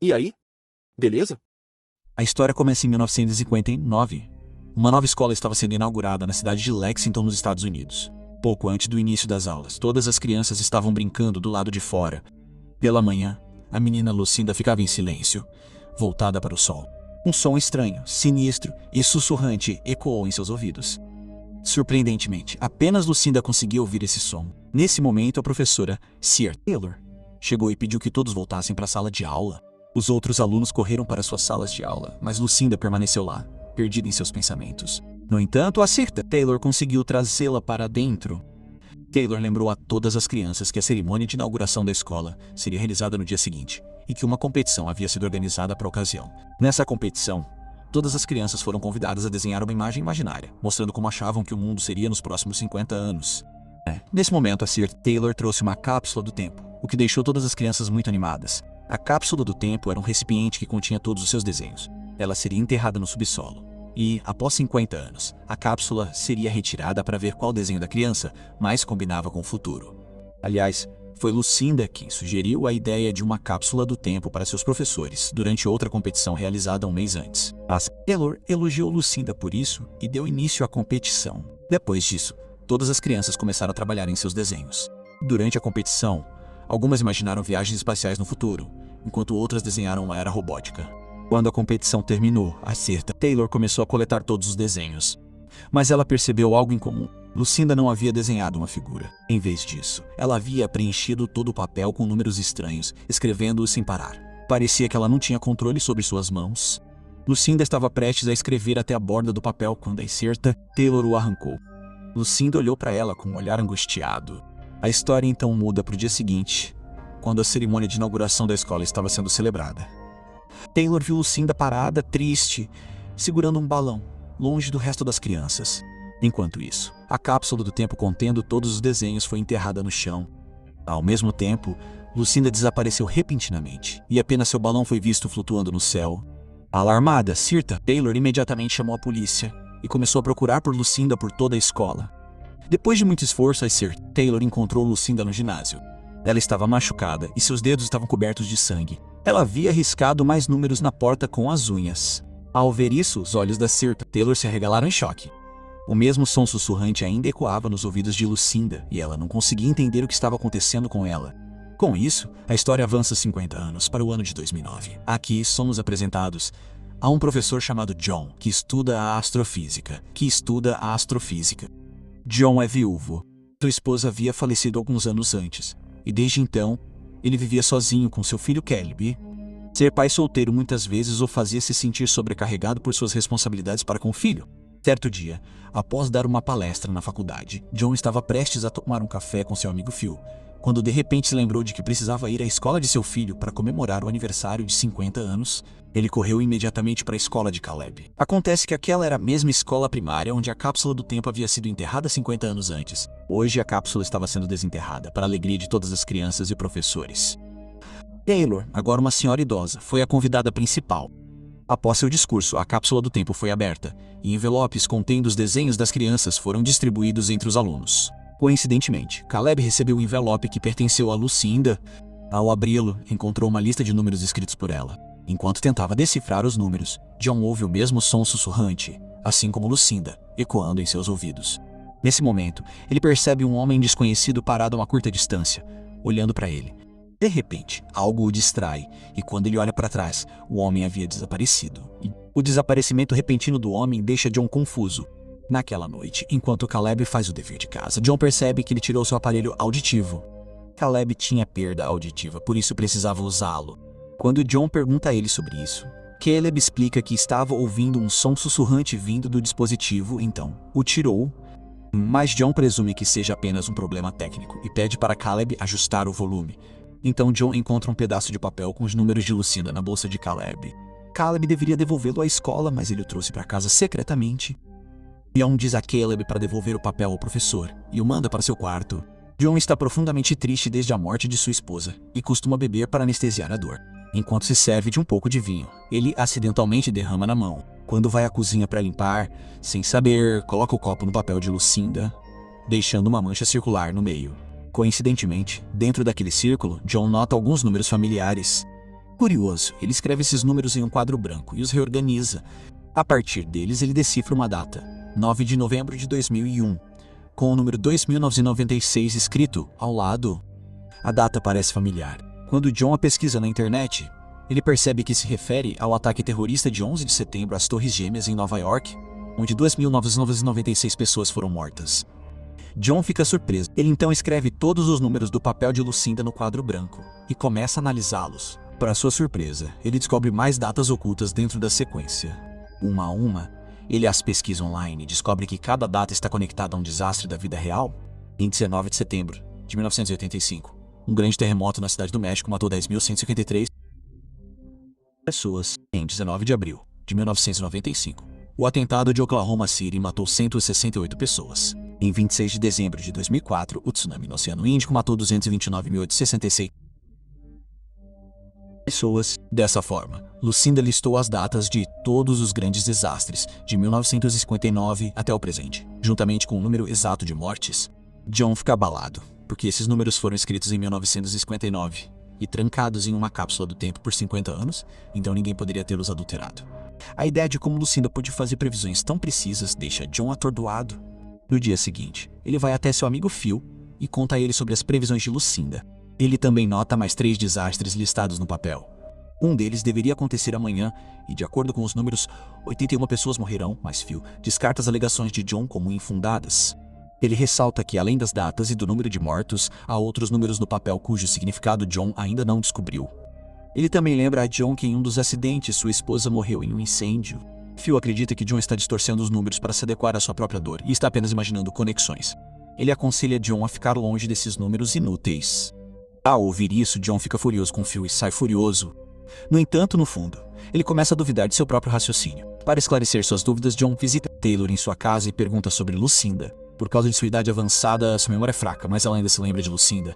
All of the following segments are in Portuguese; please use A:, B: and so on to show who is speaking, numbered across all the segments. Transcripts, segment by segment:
A: E aí? Beleza?
B: A história começa em 1959. Uma nova escola estava sendo inaugurada na cidade de Lexington, nos Estados Unidos. Pouco antes do início das aulas, todas as crianças estavam brincando do lado de fora. Pela manhã, a menina Lucinda ficava em silêncio, voltada para o sol. Um som estranho, sinistro e sussurrante ecoou em seus ouvidos. Surpreendentemente, apenas Lucinda conseguia ouvir esse som. Nesse momento, a professora, Sir Taylor, chegou e pediu que todos voltassem para a sala de aula. Os outros alunos correram para suas salas de aula, mas Lucinda permaneceu lá, perdida em seus pensamentos. No entanto, a Sir Taylor conseguiu trazê-la para dentro. Taylor lembrou a todas as crianças que a cerimônia de inauguração da escola seria realizada no dia seguinte, e que uma competição havia sido organizada para a ocasião. Nessa competição, todas as crianças foram convidadas a desenhar uma imagem imaginária, mostrando como achavam que o mundo seria nos próximos 50 anos. Nesse momento, a Sir Taylor trouxe uma cápsula do tempo, o que deixou todas as crianças muito animadas. A cápsula do tempo era um recipiente que continha todos os seus desenhos. Ela seria enterrada no subsolo. E, após 50 anos, a cápsula seria retirada para ver qual desenho da criança mais combinava com o futuro. Aliás, foi Lucinda quem sugeriu a ideia de uma cápsula do tempo para seus professores, durante outra competição realizada um mês antes. A Taylor elogiou Lucinda por isso e deu início à competição. Depois disso, todas as crianças começaram a trabalhar em seus desenhos. Durante a competição, algumas imaginaram viagens espaciais no futuro, enquanto outras desenharam uma era robótica. Quando a competição terminou, a Sir Taylor começou a coletar todos os desenhos. Mas ela percebeu algo em comum. Lucinda não havia desenhado uma figura. Em vez disso, ela havia preenchido todo o papel com números estranhos, escrevendo-os sem parar. Parecia que ela não tinha controle sobre suas mãos. Lucinda estava prestes a escrever até a borda do papel quando a Sir Taylor o arrancou. Lucinda olhou para ela com um olhar angustiado. A história então muda para o dia seguinte, quando a cerimônia de inauguração da escola estava sendo celebrada. Taylor viu Lucinda parada, triste, segurando um balão, longe do resto das crianças. Enquanto isso, a cápsula do tempo contendo todos os desenhos foi enterrada no chão. Ao mesmo tempo, Lucinda desapareceu repentinamente, e apenas seu balão foi visto flutuando no céu. Alarmada, Sir Taylor imediatamente chamou a polícia e começou a procurar por Lucinda por toda a escola. Depois de muito esforço, a Sir Taylor encontrou Lucinda no ginásio. Ela estava machucada e seus dedos estavam cobertos de sangue. Ela havia riscado mais números na porta com as unhas. Ao ver isso, os olhos da Sir Taylor se arregalaram em choque. O mesmo som sussurrante ainda ecoava nos ouvidos de Lucinda, e ela não conseguia entender o que estava acontecendo com ela. Com isso, a história avança 50 anos para o ano de 2009. Aqui somos apresentados a um professor chamado John, que estuda a astrofísica. John é viúvo. Sua esposa havia falecido alguns anos antes, e desde então, ele vivia sozinho com seu filho Caleb. Ser pai solteiro muitas vezes o fazia se sentir sobrecarregado por suas responsabilidades para com o filho. Certo dia, após dar uma palestra na faculdade, John estava prestes a tomar um café com seu amigo Phil, quando de repente se lembrou de que precisava ir à escola de seu filho para comemorar o aniversário de 50 anos. Ele correu imediatamente para a escola de Caleb. Acontece que aquela era a mesma escola primária onde a cápsula do tempo havia sido enterrada 50 anos antes. Hoje a cápsula estava sendo desenterrada, para a alegria de todas as crianças e professores. Taylor, agora uma senhora idosa, foi a convidada principal. Após seu discurso, a cápsula do tempo foi aberta, e envelopes contendo os desenhos das crianças foram distribuídos entre os alunos. Coincidentemente, Caleb recebeu o envelope que pertenceu a Lucinda. Ao abri-lo, encontrou uma lista de números escritos por ela. Enquanto tentava decifrar os números, John ouve o mesmo som sussurrante, assim como Lucinda, ecoando em seus ouvidos. Nesse momento, ele percebe um homem desconhecido parado a uma curta distância, olhando para ele. De repente, algo o distrai, e quando ele olha para trás, o homem havia desaparecido. O desaparecimento repentino do homem deixa John confuso. Naquela noite, enquanto Caleb faz o dever de casa, John percebe que ele tirou seu aparelho auditivo. Caleb tinha perda auditiva, por isso precisava usá-lo. Quando John pergunta a ele sobre isso, Caleb explica que estava ouvindo um som sussurrante vindo do dispositivo, então o tirou. Mas John presume que seja apenas um problema técnico e pede para Caleb ajustar o volume. Então John encontra um pedaço de papel com os números de Lucinda na bolsa de Caleb. Caleb deveria devolvê-lo à escola, mas ele o trouxe para casa secretamente. John diz a Caleb para devolver o papel ao professor e o manda para seu quarto. John está profundamente triste desde a morte de sua esposa e costuma beber para anestesiar a dor. Enquanto se serve de um pouco de vinho, ele acidentalmente derrama na mão. Quando vai à cozinha para limpar, sem saber, coloca o copo no papel de Lucinda, deixando uma mancha circular no meio. Coincidentemente, dentro daquele círculo, John nota alguns números familiares. Curioso, ele escreve esses números em um quadro branco e os reorganiza. A partir deles, ele decifra uma data, 9 de novembro de 2001, com o número 2996 escrito ao lado. A data parece familiar. Quando John a pesquisa na internet, ele percebe que se refere ao ataque terrorista de 11 de setembro às Torres Gêmeas em Nova York, onde 2.996 pessoas foram mortas. John fica surpreso. Ele então escreve todos os números do papel de Lucinda no quadro branco e começa a analisá-los. Para sua surpresa, ele descobre mais datas ocultas dentro da sequência. Uma a uma, ele as pesquisa online e descobre que cada data está conectada a um desastre da vida real. Em 19 de setembro de 1985, um grande terremoto na cidade do México matou 10.153 pessoas. Em 19 de abril de 1995, o atentado de Oklahoma City matou 168 pessoas. Em 26 de dezembro de 2004, o tsunami no Oceano Índico matou 229.866 pessoas. Dessa forma, Lucinda listou as datas de todos os grandes desastres, de 1959 até o presente, juntamente com o número exato de mortes. John fica abalado, porque esses números foram escritos em 1959 e trancados em uma cápsula do tempo por 50 anos, então ninguém poderia tê-los adulterado. A ideia de como Lucinda pôde fazer previsões tão precisas deixa John atordoado. No dia seguinte, ele vai até seu amigo Phil e conta a ele sobre as previsões de Lucinda. Ele também nota mais 3 desastres listados no papel. Um deles deveria acontecer amanhã e, de acordo com os números, 81 pessoas morrerão, mas Phil descarta as alegações de John como infundadas. Ele ressalta que, além das datas e do número de mortos, há outros números no papel cujo significado John ainda não descobriu. Ele também lembra a John que em um dos acidentes sua esposa morreu em um incêndio. Phil acredita que John está distorcendo os números para se adequar à sua própria dor e está apenas imaginando conexões. Ele aconselha John a ficar longe desses números inúteis. Ao ouvir isso, John fica furioso com Phil e sai furioso. No entanto, no fundo, ele começa a duvidar de seu próprio raciocínio. Para esclarecer suas dúvidas, John visita Taylor em sua casa e pergunta sobre Lucinda. Por causa de sua idade avançada, sua memória é fraca, mas ela ainda se lembra de Lucinda.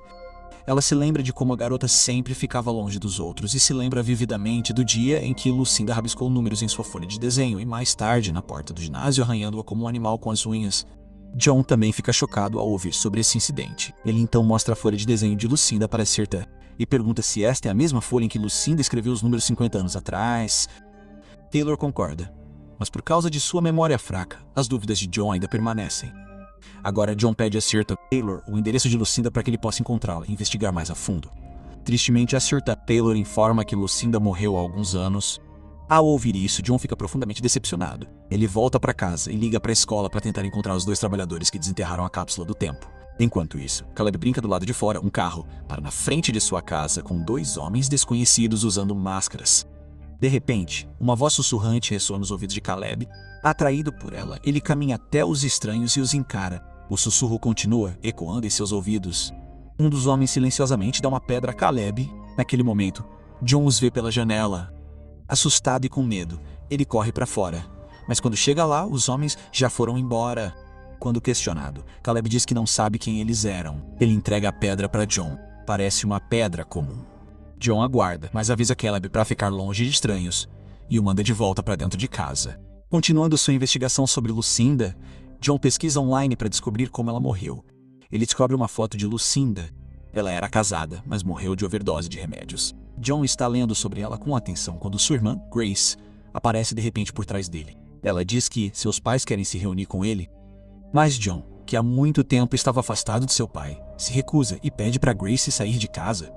B: Ela se lembra de como a garota sempre ficava longe dos outros e se lembra vividamente do dia em que Lucinda rabiscou números em sua folha de desenho e mais tarde, na porta do ginásio, arranhando-a como um animal com as unhas. John também fica chocado ao ouvir sobre esse incidente. Ele então mostra a folha de desenho de Lucinda para Sirta e pergunta se esta é a mesma folha em que Lucinda escreveu os números 50 anos atrás. Taylor concorda, mas por causa de sua memória fraca, as dúvidas de John ainda permanecem. Agora John pede a Sirta Taylor o endereço de Lucinda para que ele possa encontrá-la e investigar mais a fundo. Tristemente, a Sirta Taylor informa que Lucinda morreu há alguns anos. Ao ouvir isso, John fica profundamente decepcionado. Ele volta para casa e liga para a escola para tentar encontrar os 2 trabalhadores que desenterraram a cápsula do tempo. Enquanto isso, Caleb brinca do lado de fora. Um carro para na frente de sua casa com 2 homens desconhecidos usando máscaras. De repente, uma voz sussurrante ressoa nos ouvidos de Caleb. Atraído por ela, ele caminha até os estranhos e os encara. O sussurro continua, ecoando em seus ouvidos. Um dos homens silenciosamente dá uma pedra a Caleb. Naquele momento, John os vê pela janela. Assustado e com medo, ele corre para fora. Mas quando chega lá, os homens já foram embora. Quando questionado, Caleb diz que não sabe quem eles eram. Ele entrega a pedra para John. Parece uma pedra comum. John aguarda, mas avisa Caleb para ficar longe de estranhos e o manda de volta para dentro de casa. Continuando sua investigação sobre Lucinda, John pesquisa online para descobrir como ela morreu. Ele descobre uma foto de Lucinda. Ela era casada, mas morreu de overdose de remédios. John está lendo sobre ela com atenção quando sua irmã, Grace, aparece de repente por trás dele. Ela diz que seus pais querem se reunir com ele, mas John, que há muito tempo estava afastado de seu pai, se recusa e pede para Grace sair de casa.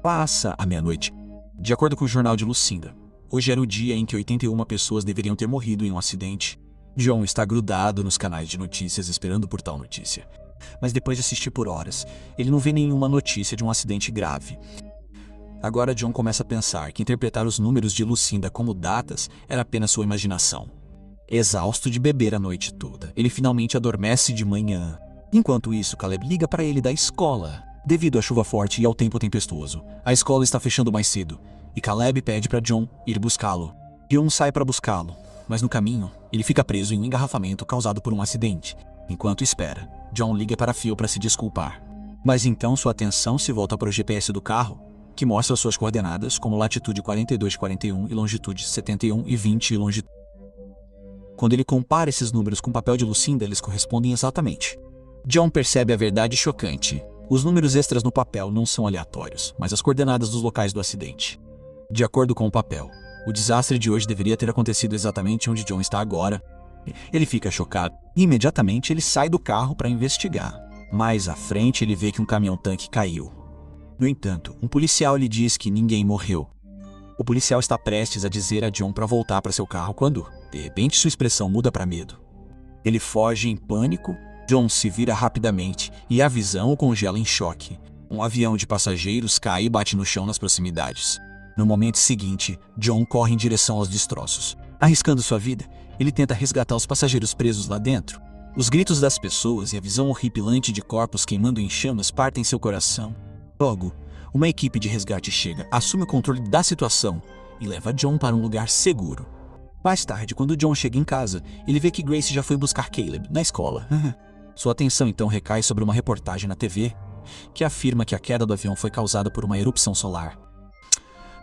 B: Passa a meia-noite. De acordo com o jornal de Lucinda, hoje era o dia em que 81 pessoas deveriam ter morrido em um acidente. John está grudado nos canais de notícias esperando por tal notícia. Mas depois de assistir por horas, ele não vê nenhuma notícia de um acidente grave. Agora John começa a pensar que interpretar os números de Lucinda como datas era apenas sua imaginação. Exausto de beber a noite toda, ele finalmente adormece de manhã. Enquanto isso, Caleb liga para ele da escola. Devido à chuva forte e ao tempo tempestuoso, a escola está fechando mais cedo, e Caleb pede para John ir buscá-lo. John sai para buscá-lo, mas no caminho, ele fica preso em um engarrafamento causado por um acidente. Enquanto espera, John liga para Phil para se desculpar. Mas então sua atenção se volta para o GPS do carro, que mostra suas coordenadas como latitude 42,41 e longitude 71,20 e longitude. Quando ele compara esses números com o papel de Lucinda, eles correspondem exatamente. John percebe a verdade chocante. Os números extras no papel não são aleatórios, mas as coordenadas dos locais do acidente. De acordo com o papel, o desastre de hoje deveria ter acontecido exatamente onde John está agora. Ele fica chocado e imediatamente ele sai do carro para investigar. Mais à frente ele vê que um caminhão-tanque caiu. No entanto, um policial lhe diz que ninguém morreu. O policial está prestes a dizer a John para voltar para seu carro quando, de repente, sua expressão muda para medo. Ele foge em pânico, John se vira rapidamente e a visão o congela em choque. Um avião de passageiros cai e bate no chão nas proximidades. No momento seguinte, John corre em direção aos destroços. Arriscando sua vida, ele tenta resgatar os passageiros presos lá dentro. Os gritos das pessoas e a visão horripilante de corpos queimando em chamas partem seu coração. Logo, uma equipe de resgate chega, assume o controle da situação e leva John para um lugar seguro. Mais tarde, quando John chega em casa, ele vê que Grace já foi buscar Caleb na escola. Sua atenção então recai sobre uma reportagem na TV que afirma que a queda do avião foi causada por uma erupção solar.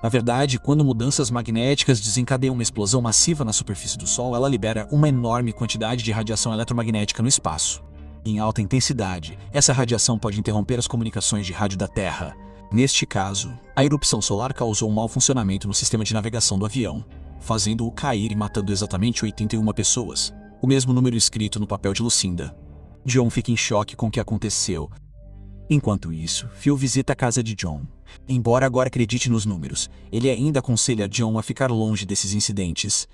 B: Na verdade, quando mudanças magnéticas desencadeiam uma explosão massiva na superfície do Sol, ela libera uma enorme quantidade de radiação eletromagnética no espaço. Em alta intensidade, essa radiação pode interromper as comunicações de rádio da Terra. Neste caso, a erupção solar causou um mau funcionamento no sistema de navegação do avião, fazendo-o cair e matando exatamente 81 pessoas, o mesmo número escrito no papel de Lucinda. John fica em choque com o que aconteceu. Enquanto isso, Phil visita a casa de John. Embora agora acredite nos números, ele ainda aconselha John a ficar longe desses incidentes.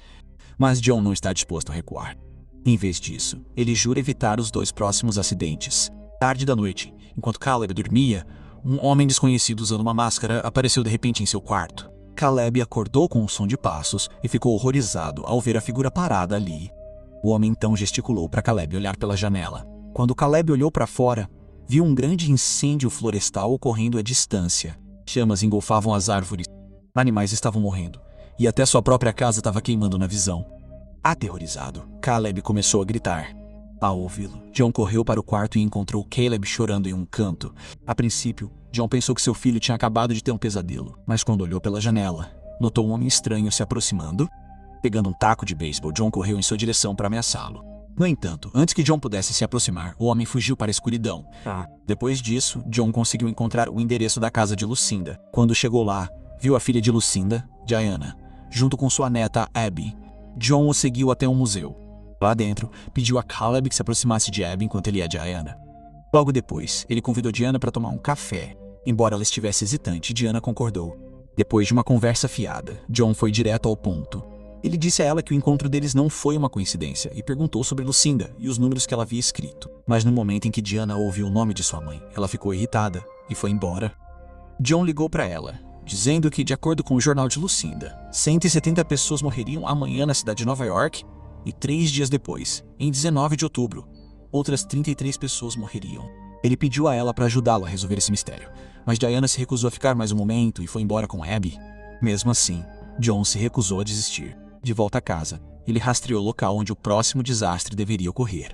B: Mas John não está disposto a recuar. Em vez disso, ele jura evitar os 2 próximos acidentes. Tarde da noite, enquanto Caleb dormia, um homem desconhecido usando uma máscara apareceu de repente em seu quarto. Caleb acordou com o som de passos e ficou horrorizado ao ver a figura parada ali. O homem então gesticulou para Caleb olhar pela janela. Quando Caleb olhou para fora, viu um grande incêndio florestal ocorrendo à distância. Chamas engolfavam as árvores. Animais estavam morrendo, e até sua própria casa estava queimando na visão. Aterrorizado, Caleb começou a gritar. Ao ouvi-lo, John correu para o quarto e encontrou Caleb chorando em um canto. A princípio, John pensou que seu filho tinha acabado de ter um pesadelo, mas quando olhou pela janela, notou um homem estranho se aproximando. Pegando um taco de beisebol, John correu em sua direção para ameaçá-lo. No entanto, antes que John pudesse se aproximar, o homem fugiu para a escuridão. Depois disso, John conseguiu encontrar o endereço da casa de Lucinda. Quando chegou lá, viu a filha de Lucinda, Diana, junto com sua neta Abby. John o seguiu até um museu. Lá dentro, pediu a Caleb que se aproximasse de Abby enquanto ele ia a Diana. Logo depois, ele convidou Diana para tomar um café. Embora ela estivesse hesitante, Diana concordou. Depois de uma conversa fiada, John foi direto ao ponto. Ele disse a ela que o encontro deles não foi uma coincidência e perguntou sobre Lucinda e os números que ela havia escrito. Mas no momento em que Diana ouviu o nome de sua mãe, ela ficou irritada e foi embora. John ligou para ela, dizendo que, de acordo com o jornal de Lucinda, 170 pessoas morreriam amanhã na cidade de Nova York e 3 dias depois, em 19 de outubro, outras 33 pessoas morreriam. Ele pediu a ela para ajudá-lo a resolver esse mistério, mas Diana se recusou a ficar mais um momento e foi embora com Abby. Mesmo assim, John se recusou a desistir. De volta a casa, ele rastreou o local onde o próximo desastre deveria ocorrer.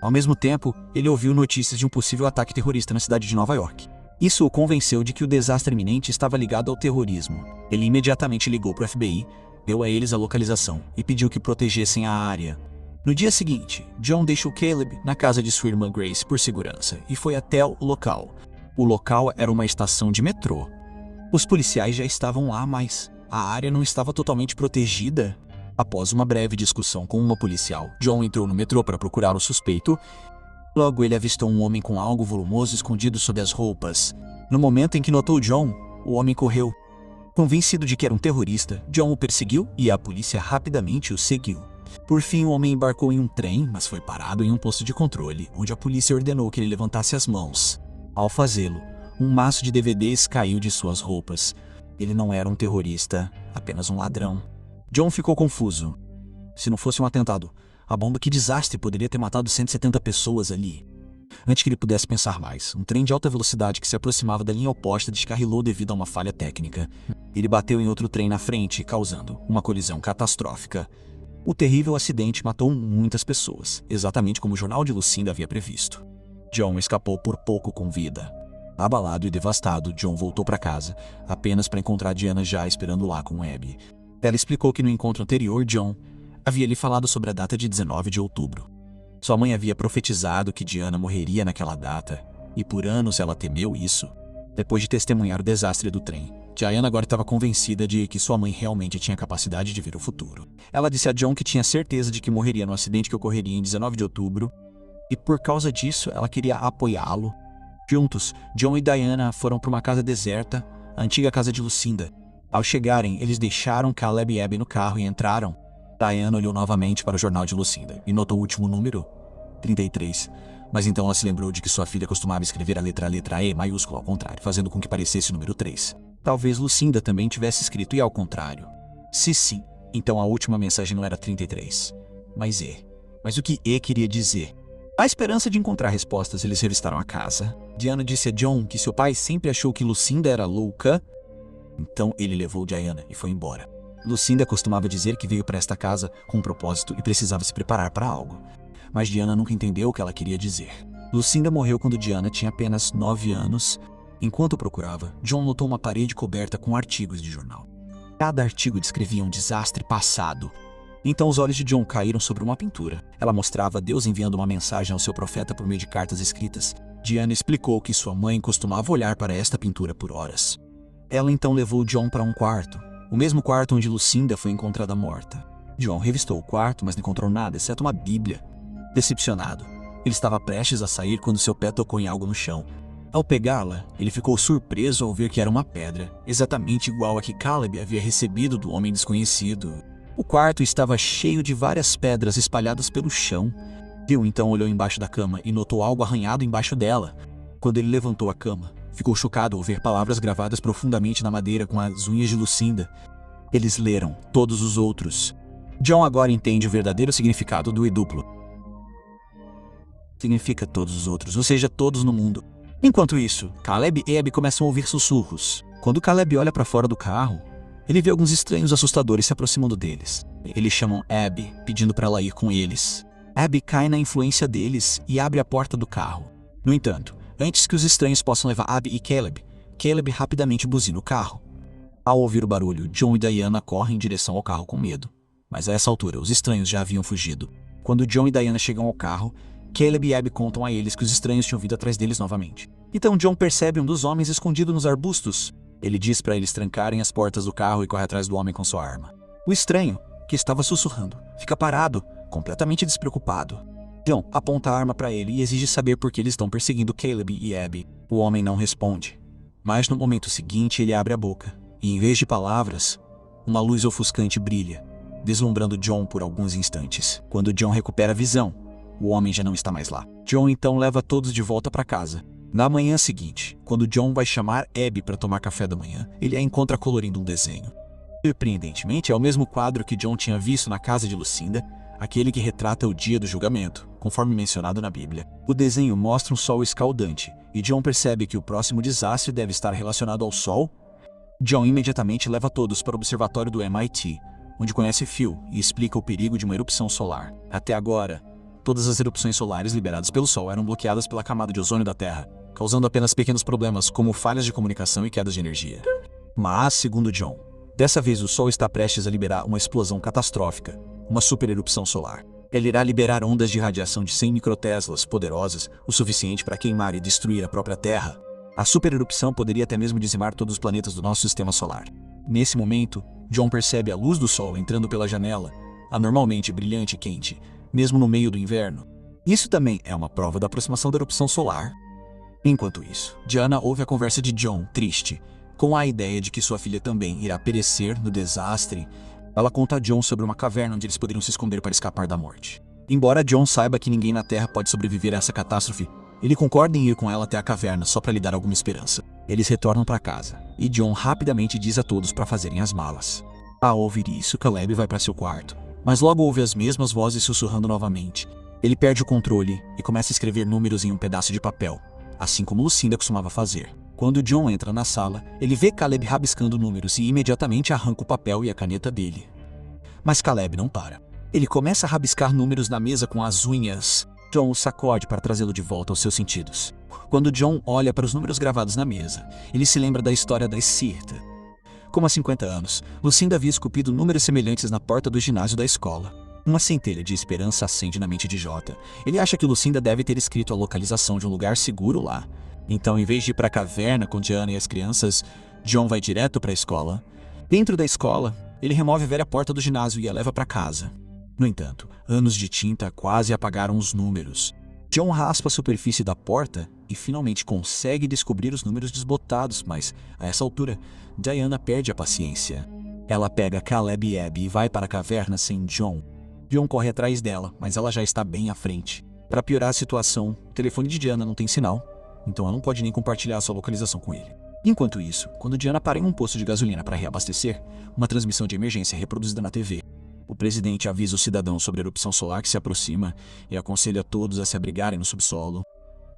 B: Ao mesmo tempo, ele ouviu notícias de um possível ataque terrorista na cidade de Nova York. Isso o convenceu de que o desastre iminente estava ligado ao terrorismo. Ele imediatamente ligou para o FBI, deu a eles a localização e pediu que protegessem a área. No dia seguinte, John deixou Caleb na casa de sua irmã Grace por segurança e foi até o local. O local era uma estação de metrô. Os policiais já estavam lá, mas a área não estava totalmente protegida. Após uma breve discussão com uma policial, John entrou no metrô para procurar o suspeito. Logo, ele avistou um homem com algo volumoso escondido sob as roupas. No momento em que notou John, o homem correu. Convencido de que era um terrorista, John o perseguiu e a polícia rapidamente o seguiu. Por fim, o homem embarcou em um trem, mas foi parado em um posto de controle, onde a polícia ordenou que ele levantasse as mãos. Ao fazê-lo, um maço de DVDs caiu de suas roupas. Ele não era um terrorista, apenas um ladrão. John ficou confuso. Se não fosse um atentado, a bomba que desastre poderia ter matado 170 pessoas ali. Antes que ele pudesse pensar mais, um trem de alta velocidade que se aproximava da linha oposta descarrilou devido a uma falha técnica. Ele bateu em outro trem na frente, causando uma colisão catastrófica. O terrível acidente matou muitas pessoas, exatamente como o jornal de Lucinda havia previsto. John escapou por pouco com vida. Abalado e devastado, John voltou para casa, apenas para encontrar Diana já esperando lá com Abby. Ela explicou que no encontro anterior, John havia lhe falado sobre a data de 19 de outubro. Sua mãe havia profetizado que Diana morreria naquela data, e por anos ela temeu isso. Depois de testemunhar o desastre do trem, Diana agora estava convencida de que sua mãe realmente tinha capacidade de ver o futuro. Ela disse a John que tinha certeza de que morreria no acidente que ocorreria em 19 de outubro, e por causa disso ela queria apoiá-lo. Juntos, John e Diana foram para uma casa deserta, a antiga casa de Lucinda. Ao chegarem, eles deixaram Caleb e Abby no carro e entraram. Diana olhou novamente para o jornal de Lucinda e notou o último número, 33. Mas então ela se lembrou de que sua filha costumava escrever a letra E maiúscula ao contrário, fazendo com que parecesse o número 3. Talvez Lucinda também tivesse escrito E ao contrário. Se sim, então a última mensagem não era 33, mas E. Mas o que E queria dizer? À esperança de encontrar respostas, eles revistaram a casa. Diana disse a John que seu pai sempre achou que Lucinda era louca, então ele levou Diana e foi embora. Lucinda costumava dizer que veio para esta casa com um propósito e precisava se preparar para algo. Mas Diana nunca entendeu o que ela queria dizer. Lucinda morreu quando Diana tinha apenas 9 anos. Enquanto procurava, John notou uma parede coberta com artigos de jornal. Cada artigo descrevia um desastre passado. Então os olhos de John caíram sobre uma pintura. Ela mostrava Deus enviando uma mensagem ao seu profeta por meio de cartas escritas. Diana explicou que sua mãe costumava olhar para esta pintura por horas. Ela então levou John para um quarto, o mesmo quarto onde Lucinda foi encontrada morta. John revistou o quarto, mas não encontrou nada, exceto uma Bíblia. Decepcionado, ele estava prestes a sair quando seu pé tocou em algo no chão. Ao pegá-la, ele ficou surpreso ao ver que era uma pedra, exatamente igual a que Caleb havia recebido do homem desconhecido. O quarto estava cheio de várias pedras espalhadas pelo chão. Bill então olhou embaixo da cama e notou algo arranhado embaixo dela. Quando ele levantou a cama, ficou chocado ao ver palavras gravadas profundamente na madeira com as unhas de Lucinda. Eles leram todos os outros. John agora entende o verdadeiro significado do E duplo. Significa todos os outros, ou seja, todos no mundo. Enquanto isso, Caleb e Abby começam a ouvir sussurros. Quando Caleb olha para fora do carro, ele vê alguns estranhos assustadores se aproximando deles. Eles chamam Abby, pedindo para ela ir com eles. Abby cai na influência deles e abre a porta do carro. No entanto, antes que os estranhos possam levar Abby e Caleb rapidamente buzina o carro. Ao ouvir o barulho, John e Diana correm em direção ao carro com medo. Mas a essa altura, os estranhos já haviam fugido. Quando John e Diana chegam ao carro, Caleb e Abby contam a eles que os estranhos tinham vindo atrás deles novamente. Então John percebe um dos homens escondido nos arbustos. Ele diz para eles trancarem as portas do carro e corre atrás do homem com sua arma. O estranho, que estava sussurrando, fica parado, completamente despreocupado. John aponta a arma para ele e exige saber por que eles estão perseguindo Caleb e Abby. O homem não responde. Mas no momento seguinte ele abre a boca, e em vez de palavras, uma luz ofuscante brilha, deslumbrando John por alguns instantes. Quando John recupera a visão, o homem já não está mais lá. John então leva todos de volta para casa. Na manhã seguinte, quando John vai chamar Abby para tomar café da manhã, ele a encontra colorindo um desenho. Surpreendentemente, é o mesmo quadro que John tinha visto na casa de Lucinda, aquele que retrata o dia do julgamento, conforme mencionado na Bíblia. O desenho mostra um sol escaldante, e John percebe que o próximo desastre deve estar relacionado ao sol. John imediatamente leva todos para o observatório do MIT, onde conhece Phil e explica o perigo de uma erupção solar. Até agora, todas as erupções solares liberadas pelo Sol eram bloqueadas pela camada de ozônio da Terra, causando apenas pequenos problemas como falhas de comunicação e quedas de energia. Mas, segundo John, dessa vez o Sol está prestes a liberar uma explosão catastrófica, uma supererupção solar. Ele irá liberar ondas de radiação de 100 microteslas poderosas, o suficiente para queimar e destruir a própria Terra. A supererupção poderia até mesmo dizimar todos os planetas do nosso sistema solar. Nesse momento, John percebe a luz do Sol entrando pela janela, anormalmente brilhante e quente, mesmo no meio do inverno. Isso também é uma prova da aproximação da erupção solar. Enquanto isso, Diana ouve a conversa de John, triste, com a ideia de que sua filha também irá perecer no desastre. Ela conta a John sobre uma caverna onde eles poderiam se esconder para escapar da morte. Embora John saiba que ninguém na Terra pode sobreviver a essa catástrofe, ele concorda em ir com ela até a caverna só para lhe dar alguma esperança. Eles retornam para casa, e John rapidamente diz a todos para fazerem as malas. Ao ouvir isso, Caleb vai para seu quarto, mas logo ouve as mesmas vozes sussurrando novamente. Ele perde o controle e começa a escrever números em um pedaço de papel, assim como Lucinda costumava fazer. Quando John entra na sala, ele vê Caleb rabiscando números e imediatamente arranca o papel e a caneta dele. Mas Caleb não para. Ele começa a rabiscar números na mesa com as unhas. John o sacode para trazê-lo de volta aos seus sentidos. Quando John olha para os números gravados na mesa, ele se lembra da história da Sirta. Como há 50 anos, Lucinda havia esculpido números semelhantes na porta do ginásio da escola. Uma centelha de esperança acende na mente de Jota. Ele acha que Lucinda deve ter escrito a localização de um lugar seguro lá. Então, em vez de ir para a caverna com Diana e as crianças, John vai direto para a escola. Dentro da escola, ele remove a velha porta do ginásio e a leva para casa. No entanto, anos de tinta quase apagaram os números. John raspa a superfície da porta e finalmente consegue descobrir os números desbotados, mas, a essa altura, Diana perde a paciência. Ela pega Caleb e Abby e vai para a caverna sem John. John corre atrás dela, mas ela já está bem à frente. Para piorar a situação, o telefone de Diana não tem sinal, então ela não pode nem compartilhar sua localização com ele. Enquanto isso, quando Diana para em um posto de gasolina para reabastecer, uma transmissão de emergência é reproduzida na TV. O presidente avisa os cidadãos sobre a erupção solar que se aproxima e aconselha todos a se abrigarem no subsolo.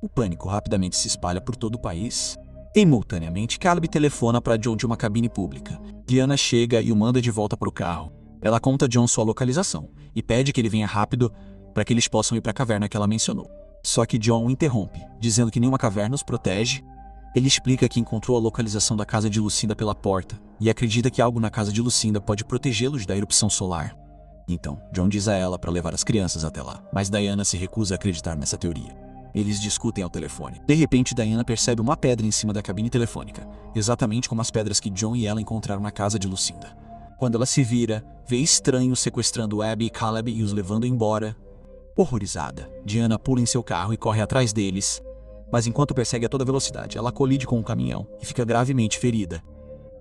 B: O pânico rapidamente se espalha por todo o país. Simultaneamente, Caleb telefona para John de uma cabine pública. Diana chega e o manda de volta para o carro. Ela conta a John sua localização e pede que ele venha rápido para que eles possam ir para a caverna que ela mencionou. Só que John o interrompe, dizendo que nenhuma caverna os protege. Ele explica que encontrou a localização da casa de Lucinda pela porta e acredita que algo na casa de Lucinda pode protegê-los da erupção solar. Então, John diz a ela para levar as crianças até lá, mas Diana se recusa a acreditar nessa teoria. Eles discutem ao telefone. De repente, Diana percebe uma pedra em cima da cabine telefônica, exatamente como as pedras que John e ela encontraram na casa de Lucinda. Quando ela se vira, vê estranhos sequestrando Abby e Caleb e os levando embora. Horrorizada, Diana pula em seu carro e corre atrás deles. Mas enquanto persegue a toda velocidade, ela colide com um caminhão e fica gravemente ferida.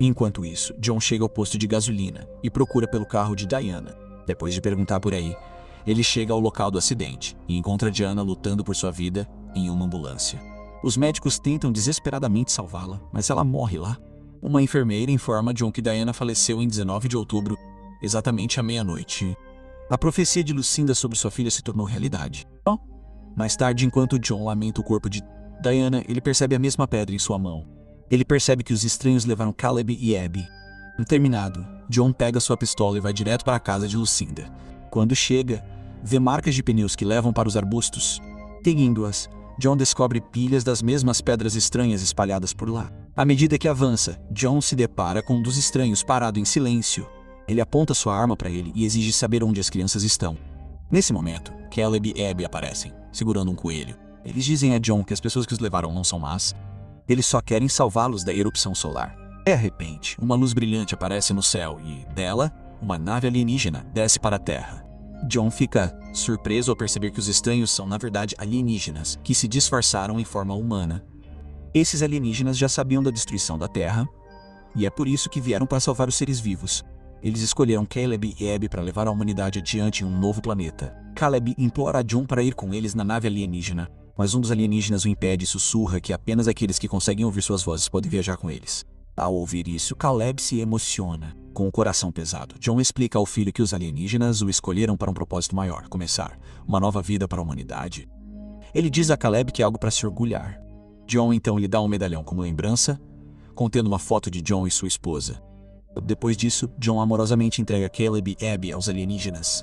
B: Enquanto isso, John chega ao posto de gasolina e procura pelo carro de Diana. Depois de perguntar por aí, ele chega ao local do acidente e encontra Diana lutando por sua vida em uma ambulância. Os médicos tentam desesperadamente salvá-la, mas ela morre lá. Uma enfermeira informa John que Diana faleceu em 19 de outubro, exatamente à meia-noite. A profecia de Lucinda sobre sua filha se tornou realidade. Mais tarde, enquanto John lamenta o corpo de Diana, ele percebe a mesma pedra em sua mão. Ele percebe que os estranhos levaram Caleb e Abby. Terminado, John pega sua pistola e vai direto para a casa de Lucinda. Quando chega, vê marcas de pneus que levam para os arbustos. Seguindo-as, John descobre pilhas das mesmas pedras estranhas espalhadas por lá. À medida que avança, John se depara com um dos estranhos parado em silêncio. Ele aponta sua arma para ele e exige saber onde as crianças estão. Nesse momento, Caleb e Abby aparecem, segurando um coelho. Eles dizem a John que as pessoas que os levaram não são más. Eles só querem salvá-los da erupção solar. De repente, uma luz brilhante aparece no céu e, dela, uma nave alienígena desce para a Terra. John fica surpreso ao perceber que os estranhos são, na verdade, alienígenas, que se disfarçaram em forma humana. Esses alienígenas já sabiam da destruição da Terra, e é por isso que vieram para salvar os seres vivos. Eles escolheram Caleb e Abby para levar a humanidade adiante em um novo planeta. Caleb implora a John para ir com eles na nave alienígena, mas um dos alienígenas o impede e sussurra que apenas aqueles que conseguem ouvir suas vozes podem viajar com eles. Ao ouvir isso, Caleb se emociona. Com o coração pesado, John explica ao filho que os alienígenas o escolheram para um propósito maior, começar uma nova vida para a humanidade. Ele diz a Caleb que é algo para se orgulhar. John então lhe dá um medalhão como lembrança, contendo uma foto de John e sua esposa. Depois disso, John amorosamente entrega Caleb e Abby aos alienígenas.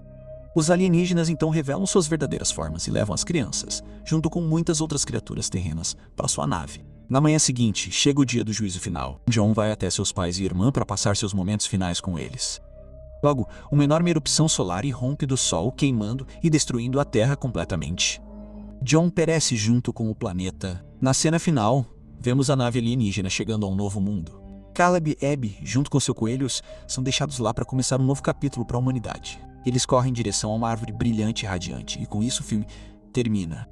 B: Os alienígenas então revelam suas verdadeiras formas e levam as crianças, junto com muitas outras criaturas terrenas, para sua nave. Na manhã seguinte, chega o dia do juízo final. John vai até seus pais e irmã para passar seus momentos finais com eles. Logo, uma enorme erupção solar irrompe do Sol, queimando e destruindo a Terra completamente. John perece junto com o planeta. Na cena final, vemos a nave alienígena chegando a um novo mundo. Caleb e Abby, junto com seus coelhos, são deixados lá para começar um novo capítulo para a humanidade. Eles correm em direção a uma árvore brilhante e radiante, e com isso o filme termina.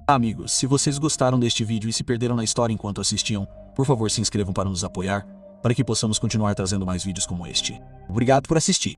B: Amigos, se vocês gostaram deste vídeo e se perderam na história enquanto assistiam, por favor se inscrevam para nos apoiar, para que possamos continuar trazendo mais vídeos como este. Obrigado por assistir.